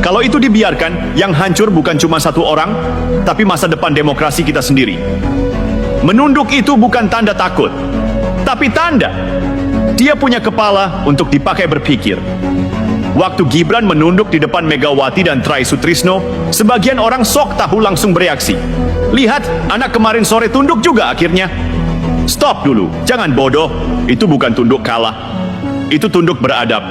Kalau itu dibiarkan, yang hancur bukan cuma satu orang, tapi masa depan demokrasi kita sendiri. Menunduk itu bukan tanda takut, tapi tanda dia punya kepala untuk dipakai berpikir. Waktu Gibran menunduk di depan Megawati dan Try Sutrisno, sebagian orang sok tahu langsung bereaksi. Lihat, anak kemarin sore tunduk juga akhirnya. Stop dulu, jangan bodoh. Itu bukan tunduk kalah, itu tunduk beradab.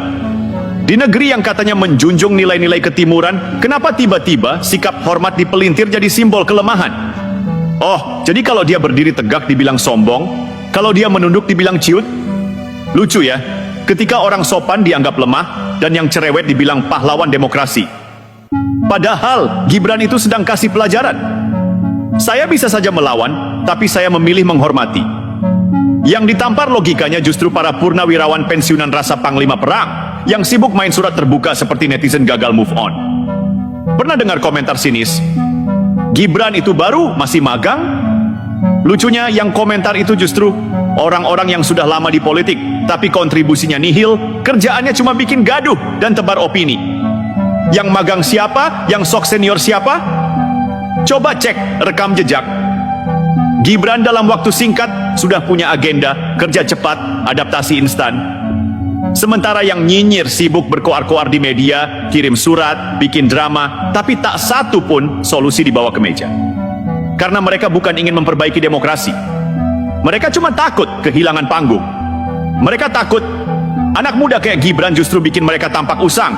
Di negeri yang katanya menjunjung nilai-nilai ketimuran, kenapa tiba-tiba sikap hormat dipelintir jadi simbol kelemahan? Oh, jadi kalau dia berdiri tegak dibilang sombong, kalau dia menunduk dibilang ciut? Lucu ya, ketika orang sopan dianggap lemah, dan yang cerewet dibilang pahlawan demokrasi. Padahal Gibran itu sedang kasih pelajaran. Saya bisa saja melawan, tapi saya memilih menghormati. Yang ditampar logikanya justru para purnawirawan pensiunan rasa panglima perang, yang sibuk main surat terbuka seperti netizen gagal move on. Pernah dengar komentar sinis, Gibran itu baru masih magang? Lucunya yang komentar itu justru orang-orang yang sudah lama di politik, tapi kontribusinya nihil, kerjaannya cuma bikin gaduh dan tebar opini. Yang magang siapa? Yang sok senior siapa? Coba cek rekam jejak. Gibran dalam waktu singkat sudah punya agenda, kerja cepat, adaptasi instan. Sementara yang nyinyir sibuk berkoar-koar di media, kirim surat, bikin drama, tapi tak satu pun solusi dibawa ke meja. Karena mereka bukan ingin memperbaiki demokrasi. Mereka cuma takut kehilangan panggung. Mereka takut anak muda kayak Gibran justru bikin mereka tampak usang.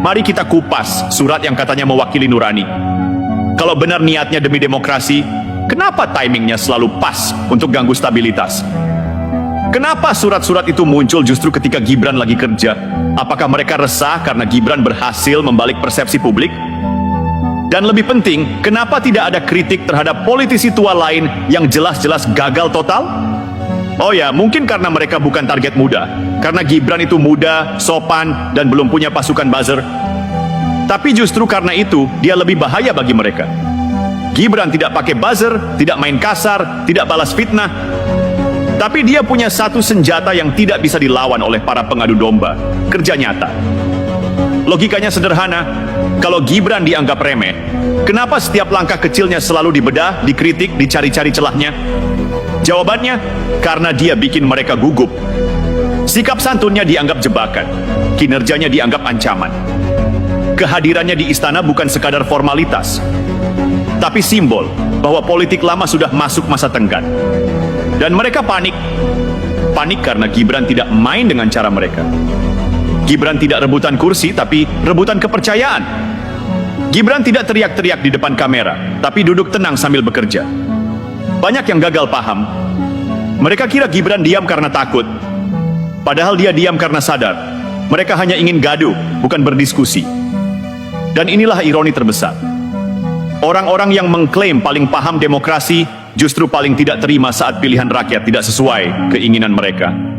Mari kita kupas surat yang katanya mewakili nurani. Kalau benar niatnya demi demokrasi, kenapa timingnya selalu pas untuk ganggu stabilitas? Kenapa surat-surat itu muncul justru ketika Gibran lagi kerja? Apakah mereka resah karena Gibran berhasil membalik persepsi publik? Dan lebih penting, kenapa tidak ada kritik terhadap politisi tua lain yang jelas-jelas gagal total? Oh ya, mungkin karena mereka bukan target muda. Karena Gibran itu muda, sopan, dan belum punya pasukan buzzer. Tapi justru karena itu, dia lebih bahaya bagi mereka. Gibran tidak pakai buzzer, tidak main kasar, tidak balas fitnah. Tapi dia punya satu senjata yang tidak bisa dilawan oleh para pengadu domba, kerja nyata. Logikanya sederhana, kalau Gibran dianggap remeh, kenapa setiap langkah kecilnya selalu dibedah, dikritik, dicari-cari celahnya? Jawabannya, karena dia bikin mereka gugup. Sikap santunnya dianggap jebakan, kinerjanya dianggap ancaman. Kehadirannya di istana bukan sekadar formalitas, tapi simbol bahwa politik lama sudah masuk masa tenggat. Dan mereka panik. Panik karena Gibran tidak main dengan cara mereka. Gibran tidak rebutan kursi, tapi rebutan kepercayaan. Gibran tidak teriak-teriak di depan kamera, tapi duduk tenang sambil bekerja. Banyak yang gagal paham. Mereka kira Gibran diam karena takut. Padahal dia diam karena sadar. Mereka hanya ingin gaduh, bukan berdiskusi. Dan inilah ironi terbesar. Orang-orang yang mengklaim paling paham demokrasi justru paling tidak terima saat pilihan rakyat tidak sesuai keinginan mereka.